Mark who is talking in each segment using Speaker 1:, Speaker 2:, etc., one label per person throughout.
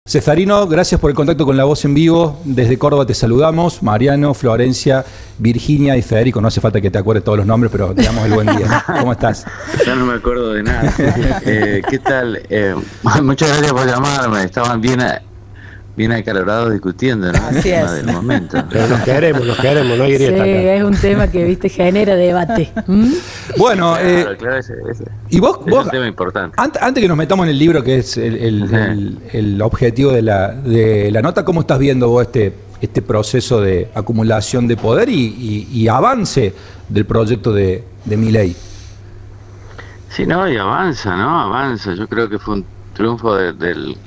Speaker 1: Cesarino, gracias por el contacto con La Voz en Vivo. Desde Córdoba te saludamos. Mariano, Florencia, Virginia y Federico. No hace falta que te acuerdes todos los nombres, pero te damos el buen día. ¿Cómo estás?
Speaker 2: Ya no me acuerdo de nada. ¿Qué tal? Muchas gracias por llamarme. Estaban bien acalorados discutiendo, ¿no?
Speaker 3: Así es.
Speaker 2: Del momento.
Speaker 4: Pero nos queremos, no hay grieta
Speaker 3: Sí,
Speaker 4: acá.
Speaker 3: es un tema que, viste, genera debate.
Speaker 1: Bueno,
Speaker 2: Claro,
Speaker 1: y vos,
Speaker 2: es un tema importante.
Speaker 1: Antes que nos metamos en el libro, que es el objetivo de la nota, ¿cómo estás viendo vos este proceso de acumulación de poder y avance del proyecto de Milei?
Speaker 2: Sí, no, y avanza, ¿no? Avanza. Yo creo que fue un triunfo del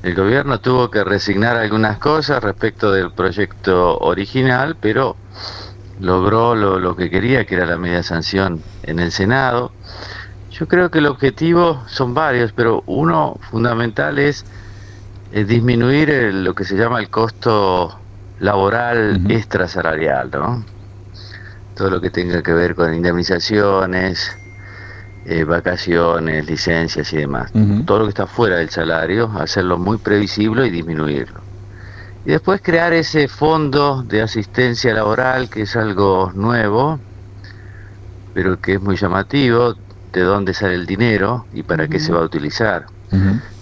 Speaker 2: el gobierno. Tuvo que resignar algunas cosas respecto del proyecto original, pero logró lo que quería, que era la media sanción en el Senado. Yo creo que el objetivo son varios, pero uno fundamental es disminuir lo que se llama el costo laboral extrasalarial, ¿no? Todo lo que tenga que ver con indemnizaciones, vacaciones, licencias y demás. Todo lo que está fuera del salario, hacerlo muy previsible y disminuirlo. Y después crear ese fondo de asistencia laboral, que es algo nuevo, pero que es muy llamativo, de dónde sale el dinero y para qué se va a utilizar.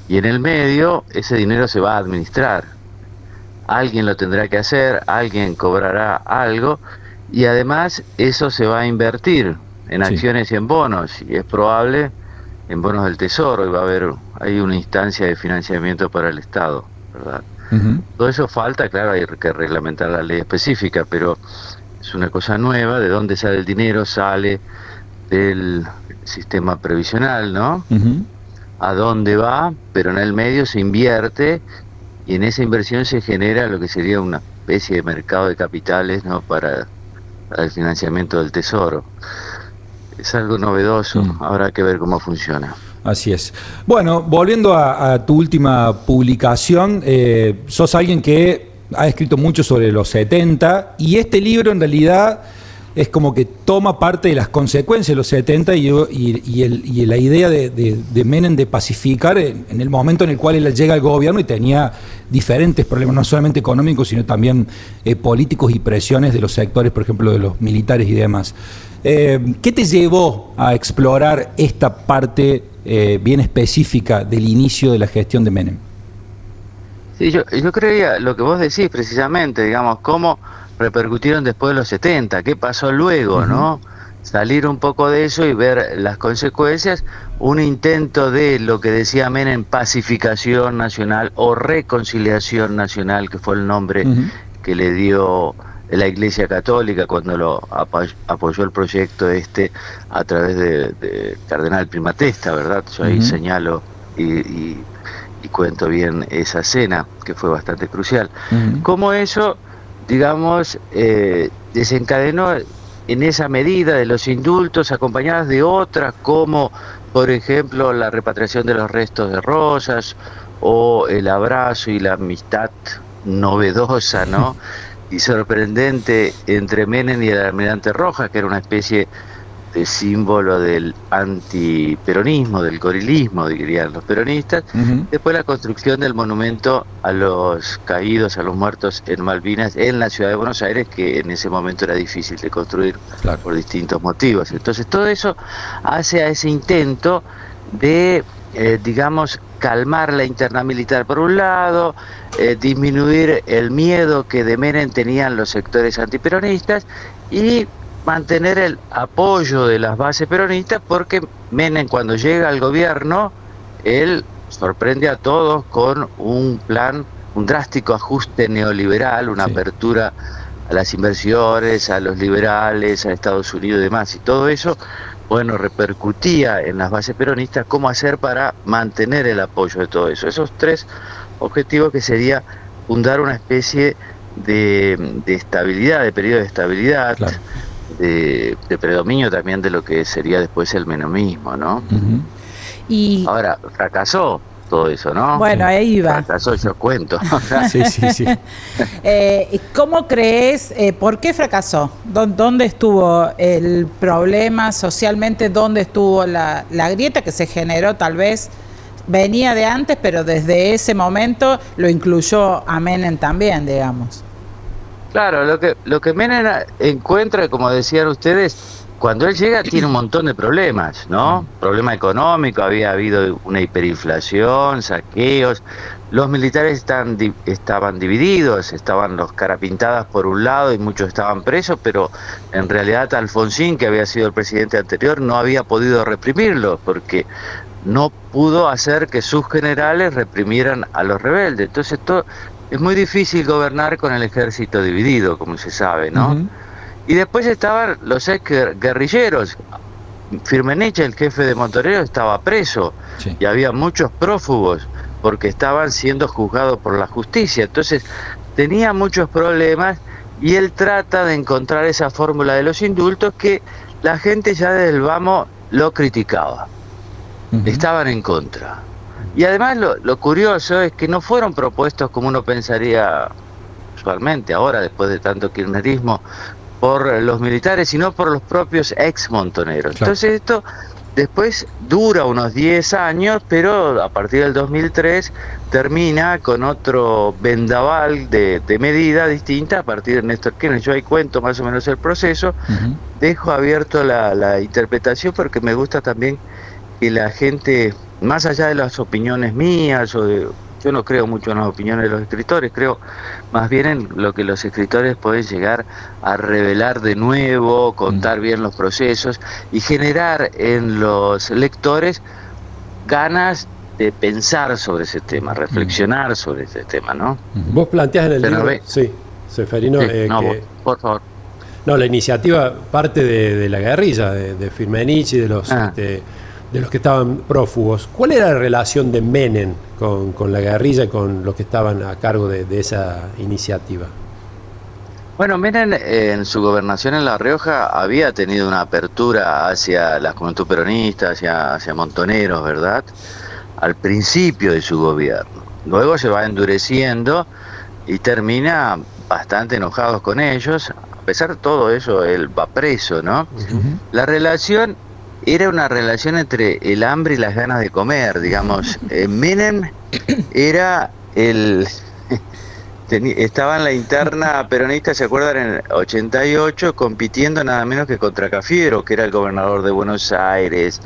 Speaker 2: Y en el medio, ese dinero se va a administrar. Alguien lo tendrá que hacer, alguien cobrará algo, y además eso se va a invertir en acciones y en bonos, y es probable en bonos del Tesoro, y va a haber ahí una instancia de financiamiento para el Estado, ¿verdad? Todo eso falta, claro, hay que reglamentar la ley específica, pero es una cosa nueva. De dónde sale el dinero, sale del sistema previsional, ¿no? A dónde va, pero en el medio se invierte, y en esa inversión se genera lo que sería una especie de mercado de capitales, ¿no? Para el financiamiento del Tesoro. Es algo novedoso, habrá que ver cómo funciona.
Speaker 1: Así es. Bueno, volviendo a tu última publicación, sos alguien que ha escrito mucho sobre los 70, y este libro en realidad es como que toma parte de las consecuencias de los 70 y la idea de Menem de pacificar en el momento en el cual él llega al gobierno y tenía diferentes problemas, no solamente económicos, sino también políticos y presiones de los sectores, por ejemplo, de los militares y demás. ¿Qué te llevó a explorar esta parte bien específica del inicio de la gestión de Menem?
Speaker 2: Sí, yo creía lo que vos decís precisamente, digamos, cómo repercutieron después de los 70, qué pasó luego, ¿no? Salir un poco de eso y ver las consecuencias, un intento de lo que decía Menem, pacificación nacional o reconciliación nacional, que fue el nombre que le dio la Iglesia Católica cuando lo apoyó el proyecto a través de Cardenal Primatesta, ¿verdad? Yo ahí señalo y cuento bien esa escena, que fue bastante crucial. Cómo eso, digamos, desencadenó en esa medida de los indultos, acompañadas de otras, como por ejemplo la repatriación de los restos de Rosas, o el abrazo y la amistad novedosa, ¿no? Y sorprendente entre Menem y el almirante Rojas, que era una especie de símbolo del antiperonismo, del gorilismo, dirían los peronistas. Después la construcción del monumento a los caídos, a los muertos en Malvinas, en la ciudad de Buenos Aires, que en ese momento era difícil de construir por distintos motivos. Entonces todo eso hace a ese intento de, digamos, calmar la interna militar por un lado, disminuir el miedo que de Menem tenían los sectores antiperonistas y mantener el apoyo de las bases peronistas, porque Menem, cuando llega al gobierno, él sorprende a todos con un plan, un drástico ajuste neoliberal, una apertura a las inversiones, a los liberales, a Estados Unidos y demás, y todo eso, bueno, repercutía en las bases peronistas cómo hacer para mantener el apoyo de todo eso. Esos tres objetivos, que sería fundar una especie de estabilidad, de periodo de estabilidad, de predominio también de lo que sería después el menemismo, ¿no?
Speaker 3: Y
Speaker 2: ahora, fracasó todo eso, ¿no?
Speaker 3: Bueno, ahí va.
Speaker 2: Fracasó, yo cuento.
Speaker 1: Sí.
Speaker 3: ¿Cómo crees, por qué fracasó? ¿Dónde estuvo el problema socialmente? ¿Dónde estuvo la grieta que se generó tal vez venía de antes, pero desde ese momento lo incluyó a Menem también, digamos.
Speaker 2: Claro, lo que Menem encuentra, como decían ustedes, cuando él llega tiene un montón de problemas, ¿no? Problema económico, había habido una hiperinflación, saqueos, los militares estaban divididos, estaban los carapintadas por un lado y muchos estaban presos, pero en realidad Alfonsín, que había sido el presidente anterior, no había podido reprimirlos, porque no pudo hacer que sus generales reprimieran a los rebeldes. Entonces es muy difícil gobernar con el ejército dividido, como se sabe, ¿no?
Speaker 1: Ujú.
Speaker 2: Y después estaban los ex guerrilleros. Firmenich, el jefe de Montoneros, estaba preso,
Speaker 1: Sí.
Speaker 2: y había muchos prófugos porque estaban siendo juzgados por la justicia. Entonces tenía muchos problemas y él trata de encontrar esa fórmula de los indultos que la gente ya desde el vamos lo criticaba.
Speaker 1: Ujú.
Speaker 2: Estaban en contra. Y además lo curioso es que no fueron propuestos como uno pensaría usualmente ahora, después de tanto kirchnerismo, por los militares, sino por los propios ex montoneros.
Speaker 1: Claro.
Speaker 2: Entonces esto después dura unos 10 años, pero a partir del 2003 termina con otro vendaval de medida distinta a partir de Néstor Kirchner. Yo ahí cuento más o menos el proceso,
Speaker 1: Ujú.
Speaker 2: dejo abierto la interpretación porque me gusta también que la gente, más allá de las opiniones mías, yo no creo mucho en las opiniones de los escritores, creo más bien en lo que los escritores pueden llegar a revelar de nuevo, contar bien los procesos y generar en los lectores ganas de pensar sobre ese tema, reflexionar sobre ese tema, ¿no?
Speaker 4: Vos planteás en el
Speaker 2: Pero
Speaker 4: libro,
Speaker 2: ve-
Speaker 4: sí, Seferino,
Speaker 2: Sí, no,
Speaker 4: que
Speaker 2: por favor.
Speaker 4: no, la iniciativa parte de la guerrilla, de Firmenich y de los que estaban prófugos. ¿Cuál era la relación de Menem con la guerrilla y con los que estaban a cargo de esa iniciativa?
Speaker 2: Bueno, Menem en su gobernación en La Rioja había tenido una apertura hacia la juventud peronista, hacia Montoneros, ¿verdad? Al principio de su gobierno. Luego se va endureciendo y termina bastante enojados con ellos. A pesar de todo eso, él va preso, ¿no? La relación era una relación entre el hambre y las ganas de comer, digamos. Menem era estaba en la interna peronista, ¿se acuerdan? En el 88, compitiendo nada menos que contra Cafiero, que era el gobernador de Buenos Aires,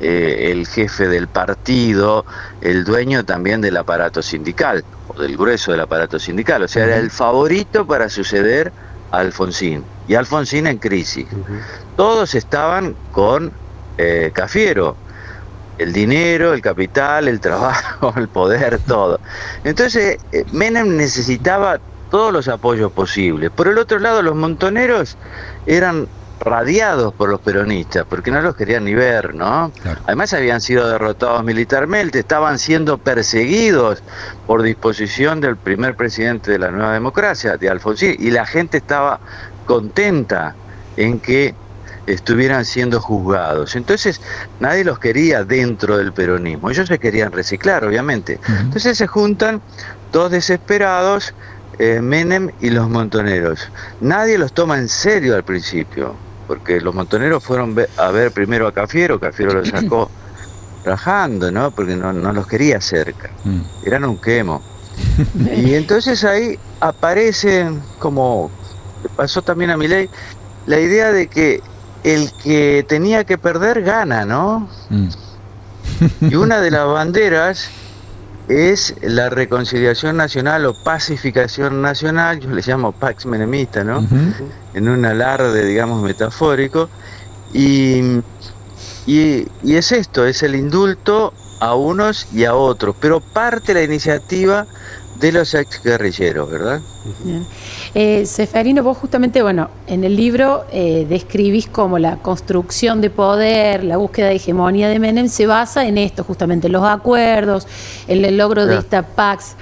Speaker 2: el jefe del partido, el dueño también del aparato sindical, o del grueso del aparato sindical. O sea, era el favorito para suceder a Alfonsín, y Alfonsín en crisis. Todos estaban con Cafiero. El dinero, el capital, el trabajo, el poder, todo. Entonces, Menem necesitaba todos los apoyos posibles. Por el otro lado, los montoneros eran radiados por los peronistas, porque no los querían ni ver, ¿no?
Speaker 1: Claro.
Speaker 2: Además habían sido derrotados militarmente, estaban siendo perseguidos por disposición del primer presidente de la Nueva Democracia, de Alfonsín, y la gente estaba contenta en que estuvieran siendo juzgados. Entonces nadie los quería dentro del peronismo, ellos se querían reciclar, obviamente. Entonces se juntan dos desesperados, Menem y los montoneros. Nadie los toma en serio al principio, porque los montoneros fueron a ver primero a Cafiero los sacó rajando, ¿no? Porque no los quería cerca, eran un quemo. Y entonces ahí aparecen, como pasó también a Milei, la idea de que el que tenía que perder gana, ¿no? Y una de las banderas es la reconciliación nacional o pacificación nacional, yo le llamo Pax Menemista, ¿no? En un alarde, digamos, metafórico. Y es esto, es el indulto a unos y a otros, pero parte la iniciativa de los ex guerrilleros, ¿verdad?
Speaker 5: Bien. Seferino, vos justamente, bueno, en el libro describís cómo la construcción de poder, la búsqueda de hegemonía de Menem se basa en esto, justamente, los acuerdos, en el logro de esta Pax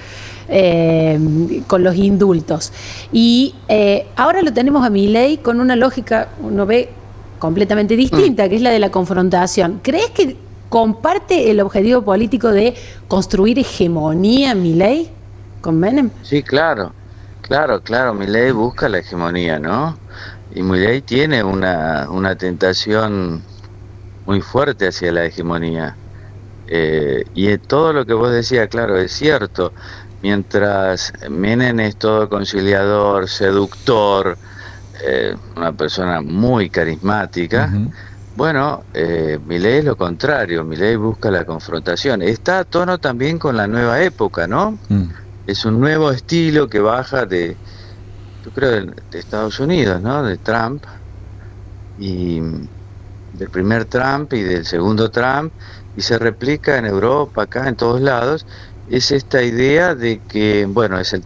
Speaker 5: con los indultos. Y ahora lo tenemos a Milei con una lógica, uno ve, completamente distinta, que es la de la confrontación. ¿Crees que comparte el objetivo político de construir hegemonía Milei con Menem?
Speaker 2: Sí, claro, Milei busca la hegemonía, ¿no? Y Milei tiene una tentación muy fuerte hacia la hegemonía. Y todo lo que vos decías, claro, es cierto. Mientras Menem es todo conciliador, seductor, una persona muy carismática, bueno, Milei es lo contrario, Milei busca la confrontación. Está a tono también con la nueva época, ¿no? Es un nuevo estilo que baja yo creo, de Estados Unidos, ¿no? De Trump, y del primer Trump y del segundo Trump, y se replica en Europa, acá, en todos lados. Es esta idea de que, bueno, es el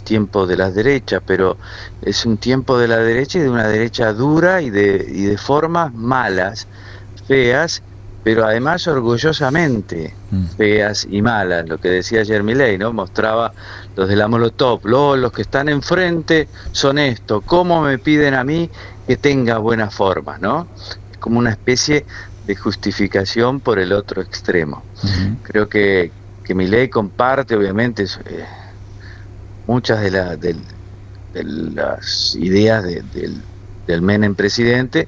Speaker 2: tiempo de las derechas, pero es un tiempo de la derecha y de una derecha dura y de formas malas, feas, pero además orgullosamente feas y malas. Lo que decía ayer Milei, ¿no? Mostraba los de la Molotov, los que están enfrente son esto, ¿cómo me piden a mí que tenga buenas formas, ¿no? Es como una especie de justificación por el otro extremo. Creo que Milei comparte, obviamente, muchas de las ideas del Menem presidente,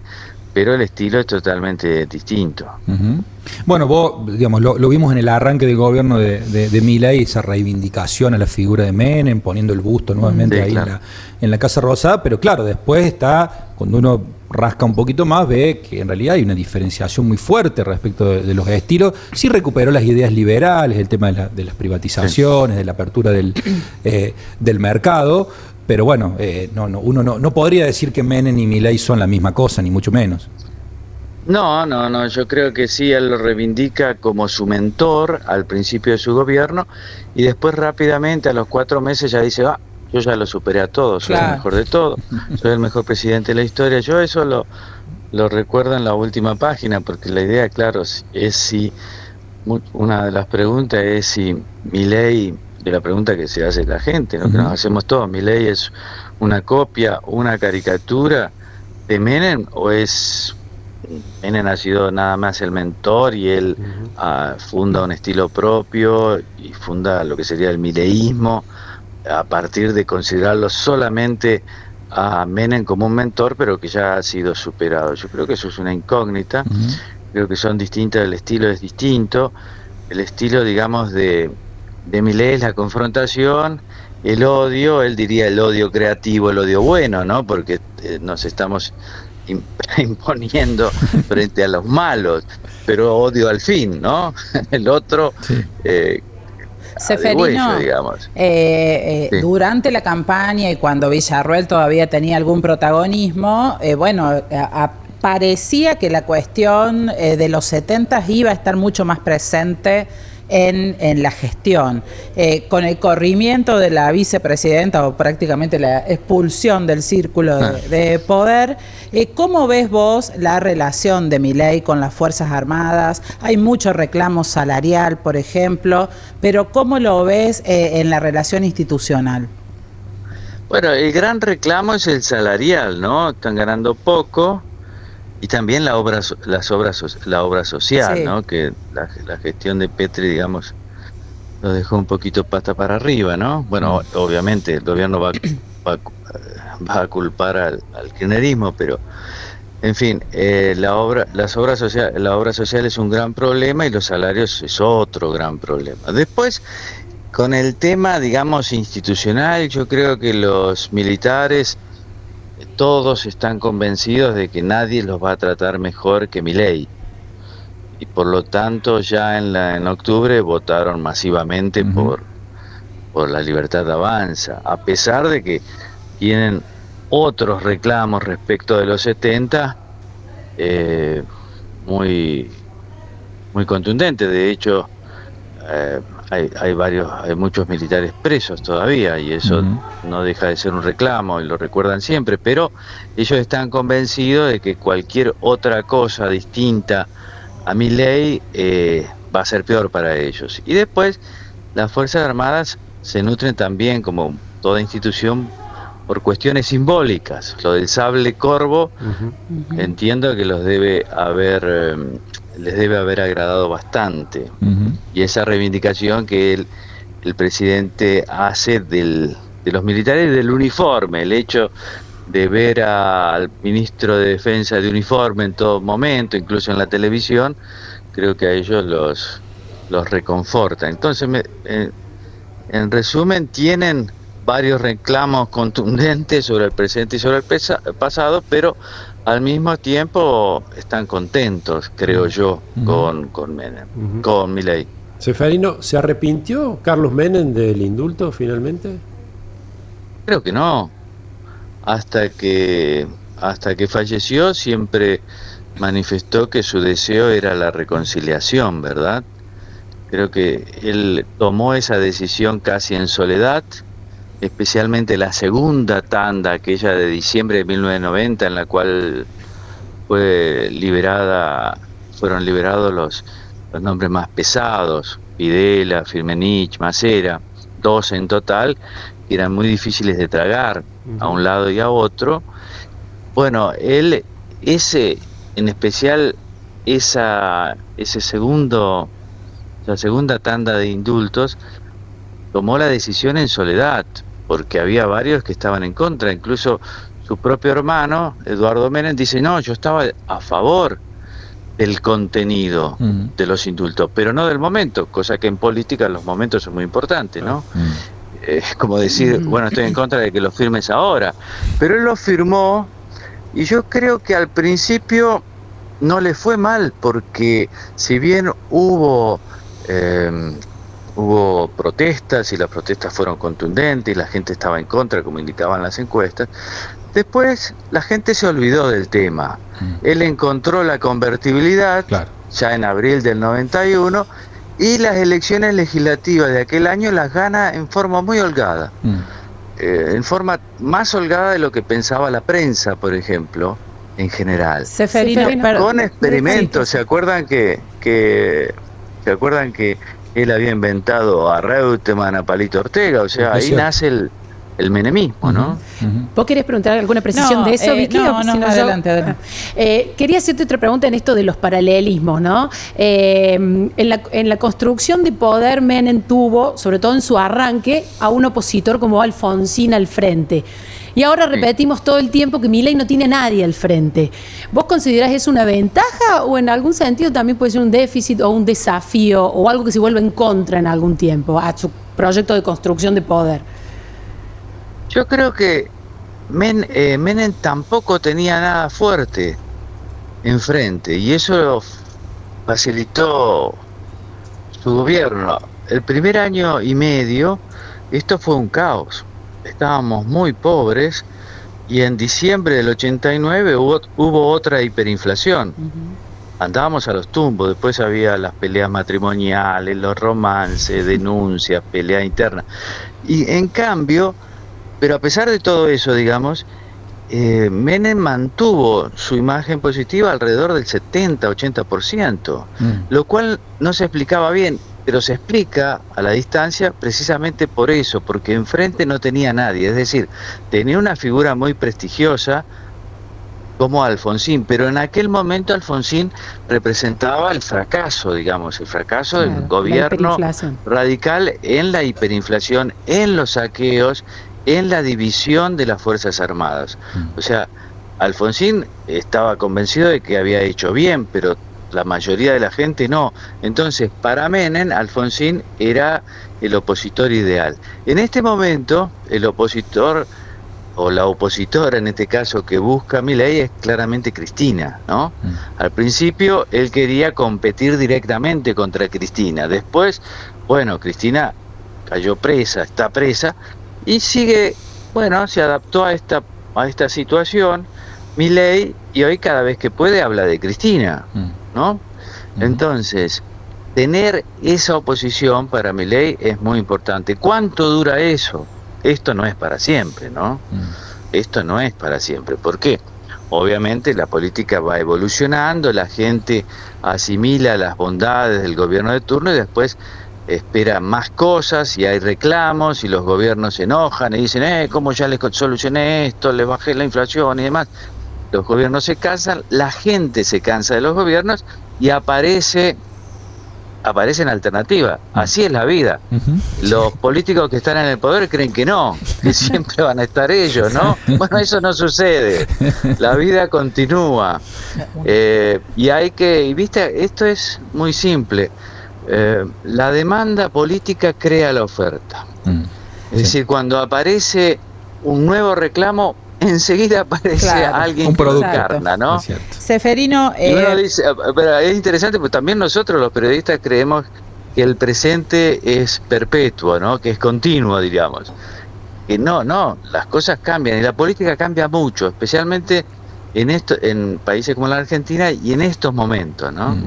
Speaker 2: pero el estilo es totalmente distinto.
Speaker 1: Bueno, vos, digamos, lo vimos en el arranque del gobierno de Milei, esa reivindicación a la figura de Menem, poniendo el busto nuevamente
Speaker 2: Sí,
Speaker 1: ahí
Speaker 2: claro.
Speaker 1: en la Casa Rosada, pero claro, después está, cuando uno rasca un poquito más, ve que en realidad hay una diferenciación muy fuerte respecto de los estilos. Sí recuperó las ideas liberales, el tema de las privatizaciones, de la apertura del mercado, pero bueno, uno no podría decir que Menem y Milei son la misma cosa, ni mucho menos.
Speaker 2: No, yo creo que sí, él lo reivindica como su mentor al principio de su gobierno, y después rápidamente, a los 4 meses, ya dice, yo ya lo superé a todos, soy el mejor de todos, soy el mejor presidente de la historia. Yo eso lo recuerdo en la última página, porque la idea, claro, es si, una de las preguntas es si Milei, de la pregunta que se hace la gente, ¿no? Que nos hacemos todos, ¿Milei es una copia, una caricatura de Menem, o es... Menem ha sido nada más el mentor y él funda un estilo propio y funda lo que sería el mileísmo a partir de considerarlo solamente a Menem como un mentor, pero que ya ha sido superado? Yo creo que eso es una incógnita. Creo que son distintas, el estilo es distinto. El estilo, digamos, de Milei es la confrontación, el odio, él diría el odio creativo, el odio bueno, ¿no? Porque nos estamos imponiendo frente a los malos, pero odio al fin, ¿no? El otro,
Speaker 3: Seferino,
Speaker 2: digamos.
Speaker 3: Sí. Durante la campaña y cuando Villarruel todavía tenía algún protagonismo, parecía que la cuestión de los 70 iba a estar mucho más presente en la gestión. Con el corrimiento de la vicepresidenta, o prácticamente la expulsión del círculo de poder, ¿cómo ves vos la relación de Milei con las Fuerzas Armadas? Hay mucho reclamo salarial, por ejemplo, pero ¿cómo lo ves en la relación institucional?
Speaker 2: Bueno, el gran reclamo es el salarial, ¿no? Están ganando poco. Y también la obra social, sí, ¿no? Que la gestión de Petri, digamos, lo dejó un poquito pata para arriba, ¿no? Bueno, obviamente el gobierno va a culpar al kirchnerismo, pero, en fin, la obra social es un gran problema y los salarios es otro gran problema. Después, con el tema, digamos, institucional, yo creo que los militares... todos están convencidos de que nadie los va a tratar mejor que Milei, y por lo tanto ya en octubre votaron masivamente por La Libertad Avanza, a pesar de que tienen otros reclamos respecto de los 70 muy contundentes. De hecho, hay muchos militares presos todavía, y eso no deja de ser un reclamo y lo recuerdan siempre, pero ellos están convencidos de que cualquier otra cosa distinta a Milei va a ser peor para ellos. Y después las Fuerzas Armadas se nutren también, como toda institución, por cuestiones simbólicas. Lo del sable corvo, entiendo que les debe haber agradado bastante. Y esa reivindicación que el presidente hace de los militares, del uniforme, el hecho de ver al ministro de Defensa de uniforme en todo momento, incluso en la televisión, creo que a ellos los reconforta. Entonces, en resumen, tienen varios reclamos contundentes sobre el presente y sobre el pasado, pero al mismo tiempo están contentos, creo yo, con Menem, con Milei.
Speaker 4: Seferino, ¿se arrepintió Carlos Menem del indulto finalmente?
Speaker 2: Creo que no. Hasta que falleció siempre manifestó que su deseo era la reconciliación, ¿verdad? Creo que él tomó esa decisión casi en soledad, especialmente la segunda tanda, aquella de diciembre de 1990, en la cual fueron liberados los nombres más pesados, Videla, Firmenich, Macera, 12 en total, que eran muy difíciles de tragar a un lado y a otro. Bueno, él, en especial esa segunda tanda de indultos, tomó la decisión en soledad, porque había varios que estaban en contra, incluso su propio hermano, Eduardo Menem, dice, no, yo estaba a favor del contenido de los indultos, pero no del momento, cosa que en política los momentos son muy importantes, ¿no? Es como decir, bueno, estoy en contra de que lo firmes ahora, pero él lo firmó, y yo creo que al principio no le fue mal, porque si bien hubo protestas, y las protestas fueron contundentes y la gente estaba en contra, como indicaban las encuestas, después la gente se olvidó del tema. Él encontró la convertibilidad ya en abril del 91, y las elecciones legislativas de aquel año las gana en forma muy holgada, en forma más holgada de lo que pensaba la prensa, por ejemplo, en general.
Speaker 3: Seferino,
Speaker 2: con experimentos. ¿Se acuerdan que él había inventado a Reutemann, a Palito Ortega? O sea, ahí nace el menemismo, ¿no?
Speaker 5: ¿Vos querés preguntar alguna precisión de eso, Vicky?
Speaker 3: No, adelante.
Speaker 5: Quería hacerte otra pregunta en esto de los paralelismos, ¿no? En la construcción de poder, Menem tuvo, sobre todo en su arranque, a un opositor como Alfonsín al frente. Y ahora repetimos todo el tiempo que Milei no tiene a nadie al frente. ¿Vos considerás eso una ventaja o en algún sentido también puede ser un déficit o un desafío o algo que se vuelve en contra en algún tiempo a su proyecto de construcción de poder?
Speaker 2: Yo creo que Menem tampoco tenía nada fuerte enfrente, y eso facilitó su gobierno. El primer año y medio esto fue un caos. Estábamos muy pobres, y en diciembre del 89 hubo otra hiperinflación. Andábamos a los tumbos, después había las peleas matrimoniales, los romances, denuncias, peleas internas. Y en cambio, pero a pesar de todo eso, digamos, Menem mantuvo su imagen positiva alrededor del 70-80%, lo cual no se explicaba bien, pero se explica a la distancia precisamente por eso, porque enfrente no tenía nadie, es decir, tenía una figura muy prestigiosa como Alfonsín, pero en aquel momento Alfonsín representaba el fracaso, digamos, el fracaso del gobierno radical en la hiperinflación, en los saqueos, en la división de las Fuerzas Armadas. O sea, Alfonsín estaba convencido de que había hecho bien, pero la mayoría de la gente no. Entonces, para Menem, Alfonsín era el opositor ideal. En este momento, el opositor, o la opositora en este caso que busca a Milei, es claramente Cristina, ¿no? Al principio él quería competir directamente contra Cristina. Después, bueno, Cristina cayó presa, está presa, y sigue, bueno, se adaptó a esta situación Milei, y hoy cada vez que puede habla de Cristina, ¿no? Entonces, tener esa oposición para Milei es muy importante. ¿Cuánto dura eso? Esto no es para siempre, ¿no? Esto no es para siempre. ¿Por qué? Obviamente la política va evolucionando, la gente asimila las bondades del gobierno de turno y después espera más cosas, y hay reclamos y los gobiernos se enojan y dicen, ¿cómo ya les solucioné esto, les bajé la inflación y demás? Los gobiernos se cansan, la gente se cansa de los gobiernos y aparece aparecen alternativas. Así es la vida. Los políticos que están en el poder creen que no, que siempre van a estar ellos, ¿no? Bueno, eso no sucede. La vida continúa. Y viste, esto es muy simple. La demanda política crea la oferta. Es decir, cuando aparece un nuevo reclamo, enseguida aparece alguien que lo encarna, ¿no?
Speaker 3: Seferino,
Speaker 2: y uno dice, pero es interesante porque también nosotros los periodistas creemos que el presente es perpetuo, ¿no? Que es continuo, diríamos. Que no, las cosas cambian y la política cambia mucho, especialmente en países como la Argentina y en estos momentos, ¿no?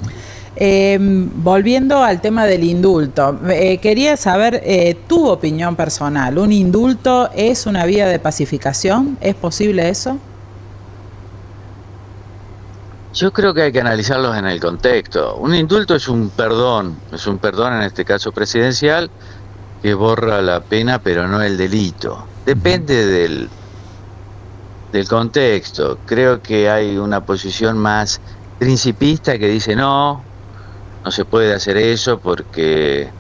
Speaker 3: Volviendo al tema del indulto, quería saber tu opinión personal. ¿Un indulto es una vía de pacificación? ¿Es posible eso?
Speaker 2: Yo creo que hay que analizarlos en el contexto. Un indulto es un perdón en este caso presidencial, que borra la pena pero no el delito. Depende del contexto. Creo que hay una posición más principista que dice no se puede hacer eso porque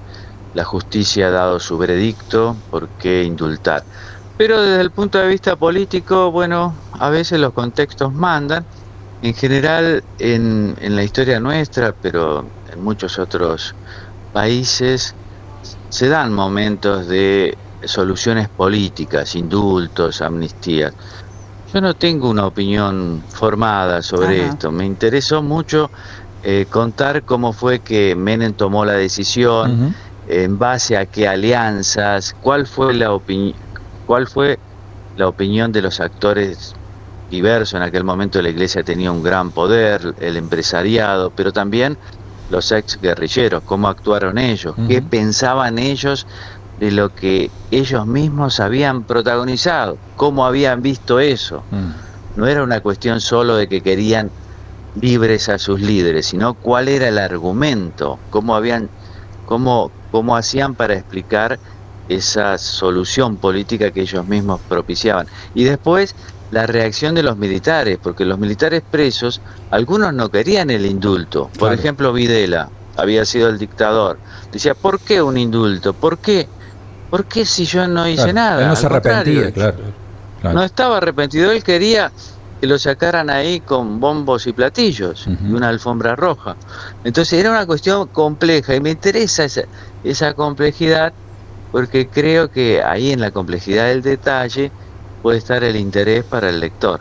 Speaker 2: la justicia ha dado su veredicto, ¿por qué indultar? Pero desde el punto de vista político, bueno, a veces los contextos mandan. En general, en la historia nuestra, pero en muchos otros países, se dan momentos de soluciones políticas, indultos, amnistías. Yo no tengo una opinión formada sobre esto. Me interesó mucho contar cómo fue que Menem tomó la decisión, en base a qué alianzas, cuál fue la opinión de los actores diversos. En aquel momento la Iglesia tenía un gran poder, el empresariado, pero también los ex guerrilleros, cómo actuaron ellos, qué pensaban ellos de lo que ellos mismos habían protagonizado, cómo habían visto eso. No era una cuestión solo de que querían libres a sus líderes, sino cuál era el argumento, cómo hacían para explicar esa solución política que ellos mismos propiciaban. Y después la reacción de los militares, porque los militares presos, algunos no querían el indulto. Por ejemplo, Videla había sido el dictador. Decía, ¿por qué un indulto? ¿Por qué? ¿Por qué si yo no hice nada?
Speaker 1: Él no se arrepentía,
Speaker 2: no estaba arrepentido, él quería que lo sacaran ahí con bombos y platillos y una alfombra roja. Entonces era una cuestión compleja y me interesa esa complejidad, porque creo que ahí en la complejidad del detalle puede estar el interés para el lector.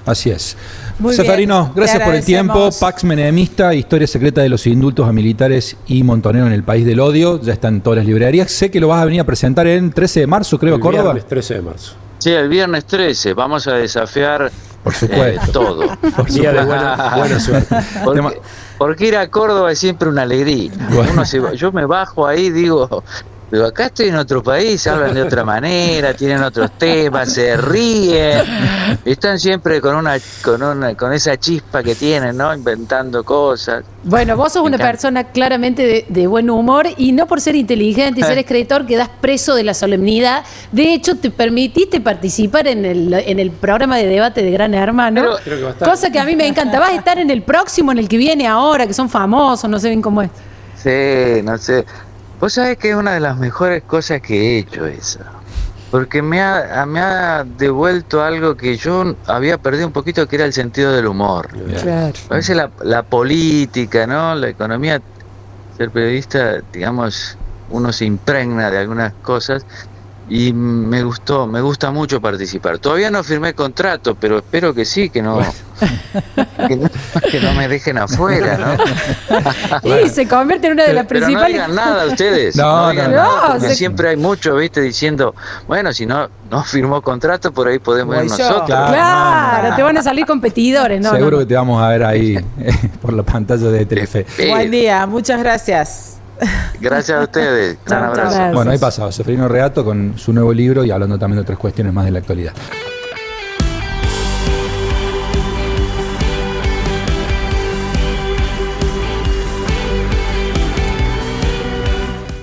Speaker 1: Así es.
Speaker 3: Muy
Speaker 1: Seferino,
Speaker 3: bien,
Speaker 1: gracias por el tiempo. Pax Menemista, historia secreta de los indultos a militares y Montonero en el país del odio. Ya está en todas las librerías. Sé que lo vas a venir a presentar el 13 de marzo, creo, Córdoba.
Speaker 4: El viernes 13 de marzo.
Speaker 2: Sí, el viernes 13. Vamos a desafiar
Speaker 1: por supuesto.
Speaker 2: Todo.
Speaker 1: Por
Speaker 4: Día de buena suerte.
Speaker 2: Porque ir a Córdoba es siempre una alegría.
Speaker 1: Bueno.
Speaker 2: Yo me bajo ahí y digo, pero acá estoy en otro país, hablan de otra manera, tienen otros temas, se ríen, están siempre con esa chispa que tienen, ¿no? Inventando cosas.
Speaker 5: Bueno, vos sos una persona claramente de buen humor, y no por ser inteligente y ser escritor quedás preso de la solemnidad. De hecho, te permitiste participar en el programa de debate de Gran Hermano, cosa que a mí me encanta. Vas a estar en el próximo, en el que viene ahora, que son famosos, no sé bien cómo es.
Speaker 2: Sí, no sé. Vos sabés que es una de las mejores cosas que he hecho esa, porque me ha devuelto algo que yo había perdido un poquito, que era el sentido del humor.
Speaker 5: Claro.
Speaker 2: A veces la política, ¿no? La economía, ser periodista, digamos, uno se impregna de algunas cosas, y me gusta mucho participar. Todavía no firmé contrato, pero espero que sí, que no me dejen afuera, ¿no?
Speaker 5: Y se convierte en una de las principales.
Speaker 2: Pero no digan nada ustedes.
Speaker 1: No,
Speaker 2: porque siempre hay mucho, ¿viste? Diciendo, bueno, si no firmó contrato, por ahí podemos ir nosotros.
Speaker 5: Claro, te van a salir competidores, ¿no?
Speaker 1: Seguro que te vamos a ver ahí por la pantalla de Telefe.
Speaker 3: Buen día, muchas gracias.
Speaker 2: Gracias a ustedes. Gran abrazo.
Speaker 5: Gracias.
Speaker 1: Bueno, ahí pasaba Seferino Reato con su nuevo libro y hablando también de otras cuestiones más de la actualidad.